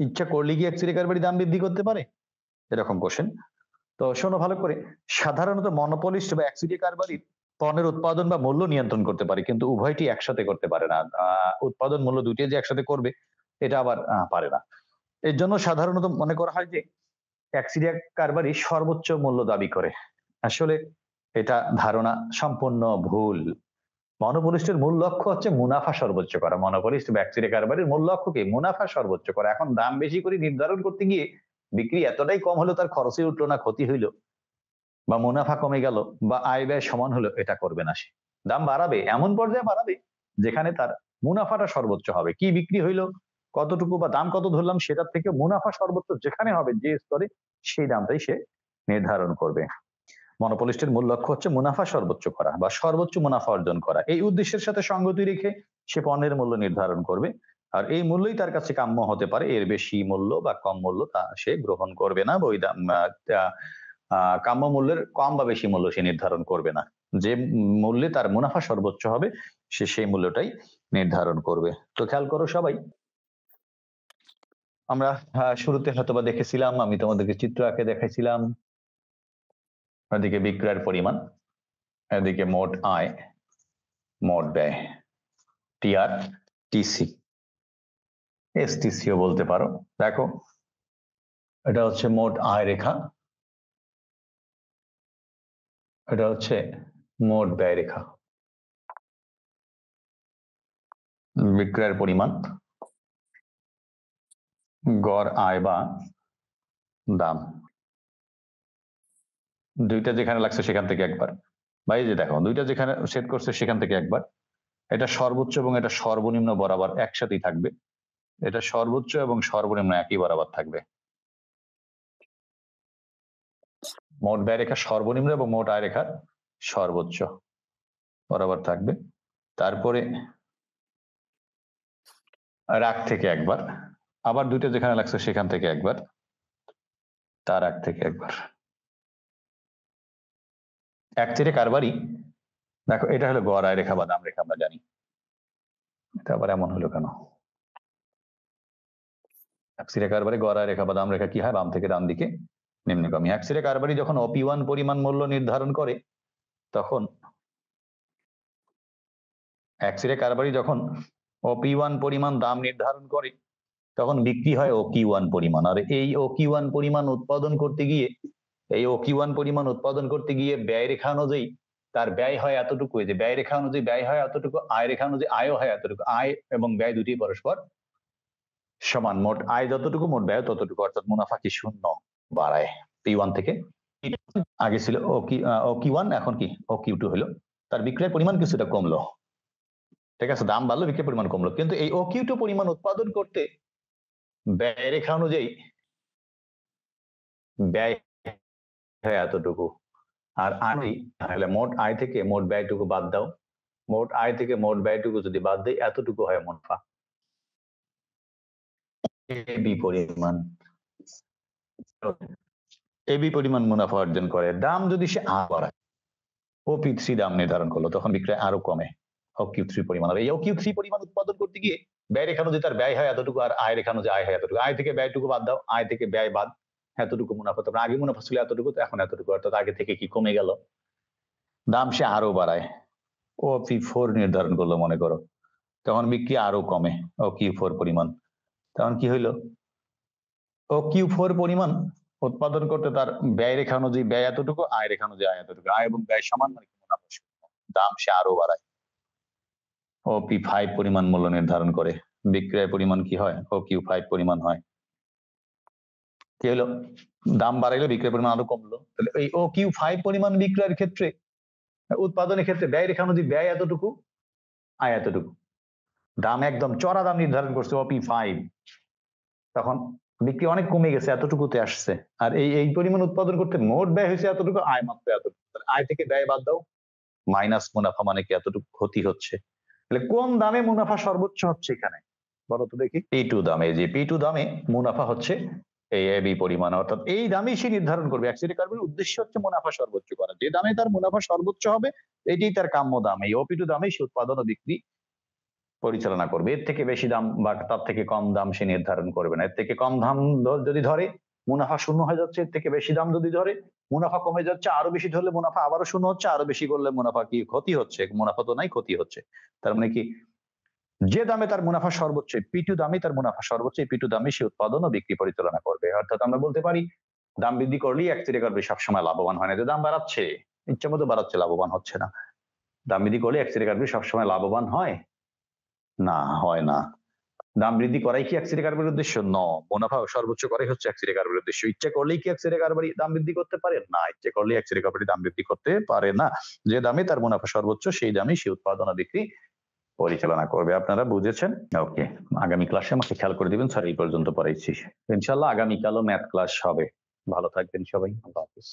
ইচ্ছা করলে কি অ্যাকচুয়ালি কারবারি দাম বৃদ্ধি করতে পারে? এরকম কোশ্চেন। তো শোনো ভালো করে, সাধারণত মনোপলিস্ট বা অ্যাকচুয়ালি কারবারি পণ্যের উৎপাদন বা মূল্য নিয়ন্ত্রণ করতে পারে, কিন্তু উভয়টি একসাথে করতে পারে না। উৎপাদন মূল্য দুইটাই যে একসাথে করবে এটা আবার পারে না। এর জন্য সাধারণত মনে করা হয় যে অ্যাকচুয়ালি কারবারি সর্বোচ্চ মূল্য দাবি করে। আসলে এটা ধারণা সম্পূর্ণ ভুল। মনোপলিস্টের মূল লক্ষ্য হচ্ছে মুনাফা সর্বোচ্চ করা। মনোপলিস্ট বা অ্যাকচুয়ালি কারবারির মূল লক্ষ্য কি? মুনাফা সর্বোচ্চ করা। এখন দাম বেশি করে নির্ধারণ করতে গিয়ে বিক্রি এতটাই কম হলো, তার খরচে উঠলো না, ক্ষতি হইলো, বা মুনাফা কমে গেল, বা আয় ব্যয় সমান হলো, এটা করবে না সে। দাম বাড়াবে, এমন পর্যায়ে বাড়াবে যেখানে তার মুনাফাটা সর্বোচ্চ হবে। কি বিক্রি হইলো, কতটুকু বা দাম কত ধরলাম, সেটার থেকে মুনাফা সর্বোচ্চ যেখানে হবে, যে স্তরে, সেই দামটাই সে নির্ধারণ করবে। মনোপলিস্টের মূল লক্ষ্য হচ্ছে মুনাফা সর্বোচ্চ করা বা সর্বোচ্চ মুনাফা অর্জন করা। এই উদ্দেশ্যের সাথে সঙ্গতি রেখে সে পণ্যের মূল্য নির্ধারণ করবে, আর এই মূল্যই তার কাছে কাম্য হতে পারে। এর বেশি মূল্য বা কম মূল্য তা সে গ্রহণ করবে না, বা ওই দাম কাম্য মূল্যের কম বা বেশি মূল্য সে নির্ধারণ করবে না। যে মূল্যে তার মুনাফা সর্বোচ্চ হবে সে সেই মূল্যটাই নির্ধারণ করবে। তো খেয়াল করো সবাই, আমরা শুরুতে হয়তোবা দেখেছিলাম, আমি তোমাদেরকে চিত্র আঁকে দেখাইছিলাম, ওদিকে বিক্রয়ের পরিমাণ, এদিকে মোট আয়, মোট ব্যয়, টিআর, টিসি, এসটিসিও বলতে পারো। দেখো, এটা হচ্ছে মোট আয় রেখা, এটা হচ্ছে মোট ব্যয় রেখা। বিক্রয়ের পরিমাণ, গড় আয় বা দাম, দুইটা যেখানে লাগছে সেখান থেকে একবার, বা এই যে দেখো দুইটা যেখানে সেট করছে সেখান থেকে একবার। এটা সর্বোচ্চ এবং এটা সর্বনিম্ন বরাবর একসাথেই থাকবে। এটা সর্বোচ্চ এবং সর্বনিম্ন একই বরাবর থাকবে। মোট ব্যয় রেখা সর্বনিম্ন এবং মোট আয় রেখার সর্বোচ্চ বরাবর থাকবে। তারপরে রাগ থেকে একবার, আবার দুইটা যেখানে লাগছে সেখান থেকে একবার, তার আগ থেকে একবার। অ্যাকচুয়ালি কারবারি, দেখো এটা হলো গড় আয় রেখা বা দাম রেখা, আমরা জানি। এটা আবার এমন হলো কেন? অ্যাকচুয়ালি কারবারি গড় আয় রেখা বা দাম রেখা কি হয়? বাম থেকে ডান দিকে নিম্নগামী। অ্যাকচুয়ালি কারবারি যখন OP1 পরিমাণ মূল্য নির্ধারণ করে, তখন অ্যাকচুয়ালি কারবারি যখন OP1 পরিমাণ দাম নির্ধারণ করে, তখন বিক্রি হয় OQ1 পরিমাণ। আর এই OQ1 পরিমাণ উৎপাদন করতে গিয়ে, এই OQ1 পরিমাণ উৎপাদন করতে গিয়ে ব্যয় রেখা অনুযায়ী তার ব্যয় হয় এতটুকু, যে ব্যয় রেখা অনুযায়ী ব্যয় হয় এতটুকু, আয় রেখা অনুযায়ী আয়ও হয় এতটুকু। আয় এবং ব্যয় দুটি পরস্পর সমান। মোট আয় যতটুকু মোট ব্যয় ততটুকু, অর্থাৎ মুনাফা কি শূন্য বাড়ায়। P1 থেকে, আগে ছিল OQ1, এখন কি OQ2 হলো। তার বিক্রয়ের পরিমাণ কিছুটা কমলো, ঠিক আছে, দাম বাড়লো, বিক্রয় পরিমাণ কমলো, কিন্তু এই OQ2 পরিমাণ উৎপাদন করতে ব্যয় রেখা অনুযায়ী ব্যয় হয় এতটুকু। আর আয় তাহলে মোট আয় থেকে মোট ব্যয়টুকু বাদ দাও, মোট আয় থেকে মোট ব্যয়টুকু যদি বাদ দেয়, এতটুকু হয় মুনাফা। এবি পরিমাণ, এবি পরিমাণ মুনাফা অর্জন করে। দাম যদি সে বাড়ায়, OP3 দাম নির্ধারণ করলো, তখন বিক্রয় আরো কমে, OQ3 পরিমাণ হবে। এই OQ3 পরিমাণ উৎপাদন করতে গিয়ে ব্যয় রেখা অনুযায়ী তার ব্যয় হয় এতটুকু, আর আয় রেখা অনুযায়ী আয় হয় এতটুকু। আয় থেকে ব্যয়টুকু বাদ দাও, আয় থেকে ব্যয় বাদ, এতটুকু মুনাফা। তারপর আগে মুনাফা ছিল এতটুকু, তো এখন এতটুকু, অর্থাৎ আগে থেকে কি কমে গেল। দাম সে আরো বাড়ায়, OP4 নির্ধারণ করলো মনে করো, তখন বিক্রি আরো কমে, OQ4 পরিমাণ। তখন কি হইলো? OQ4 পরিমাণ উৎপাদন করতে তার ব্যয় রেখা অনুযায়ী ব্যয় এতটুকু, আয় রেখা অনুযায়ী আয় এতটুকু। আয় এবং ব্যয় সমান, মানে মুনাফা শূন্য। দাম সে আরো বাড়ায়, OP5 পরিমাণ মূল্য নির্ধারণ করে। বিক্রয় পরিমাণ কি হয়? OQ5 পরিমাণ হয়। কি হলো? দাম বাড়াইলো, বিক্রয় পরিমাণ আরো কমলো। তাহলে এই OQ5 পরিমাণ বিক্রয়ের ক্ষেত্রে, উৎপাদনের ক্ষেত্রে ব্যয় রেখা অনুযায়ী ব্যয় এতটুকু, আয় এতটুকু। দাম একদম চড়া দাম নির্ধারণ করছে OP5, তখন বিক্রি অনেক কমে গেছে, এতটুকুতে আসছে। আর এই পরিমাণ উৎপাদন করতে মোট ব্যয় হয়েছে এতটুকু, আয় মাত্র এতটুকু। আয় থেকে ব্যয় বাদ দাও, মাইনাস মুনাফা, মানে কি এতটুকু ক্ষতি হচ্ছে। তাহলে কোন দামে মুনাফা সর্বোচ্চ হচ্ছে এখানে বলো তো দেখি? P2 দামে। যে P2 দামে মুনাফা হচ্ছে এই এবি পরিমাণ, অর্থাৎ এই দামই সে নির্ধারণ করবে। অ্যাকচুয়ালি কারবারির উদ্দেশ্য হচ্ছে মুনাফা সর্বোচ্চ করা। যে দামে তার মুনাফা সর্বোচ্চ হবে, এটাই তার কাম্য দাম। এই OP2 দামে সে উৎপাদন ও বিক্রি পরিচালনা করবে। এর থেকে বেশি দাম বা তার থেকে কম দাম সে নির্ধারণ করবে না। এর থেকে কম দাম যদি ধরে মুনাফা শূন্য হয়ে যাচ্ছে, এর থেকে বেশি দাম যদি ধরে মুনাফা কমে যাচ্ছে, আরো বেশি ধরলে মুনাফা আবারও শূন্য হচ্ছে, আরো বেশি করলে মুনাফা কি ক্ষতি হচ্ছে? মুনাফা তো নাই, ক্ষতি হচ্ছে। তার মানে কি, যে দামে তার মুনাফা সর্বোচ্চ, পিটু দামে তার মুনাফা সর্বোচ্চ, পিটু দামে সে উৎপাদন ও বিক্রি পরিচালনা করবে। অর্থাৎ আমরা বলতে পারি দাম বৃদ্ধি করলেই এক সিটি করবে, সবসময় লাভবান হয় না। যে দাম বাড়াচ্ছে, ইচ্ছা মতো বাড়াচ্ছে, লাভবান হচ্ছে না। দাম বৃদ্ধি করলে এক সিটি করবে সবসময় লাভবান হয় না, হয় না। দাম বৃদ্ধি করাই কি এক সিটি কারবারের উদ্দেশ্য? ন। মুনাফা সর্বোচ্চ করাই হচ্ছে এক সিটি কারবারের উদ্দেশ্য। ইচ্ছা করলেই কি এক সিটি কারবারি দাম বৃদ্ধি করতে পারে? না, ইচ্ছা করলেই এক সিটি কারবারি দাম বৃদ্ধি করতে পারে না। যে দামে তার মুনাফা সর্বোচ্চ সেই দামে সে উৎপাদন ও বিক্রি পরিচালনা করবে। আপনারা বুঝেছেন? ওকে, আগামী ক্লাসে আমাকে খেয়াল করে দিবেন স্যার, এই পর্যন্ত পড়াইছি। ইনশাল্লাহ আগামীকালও ম্যাথ ক্লাস হবে। ভালো থাকবেন সবাই, আল্লাহ হাফিজ।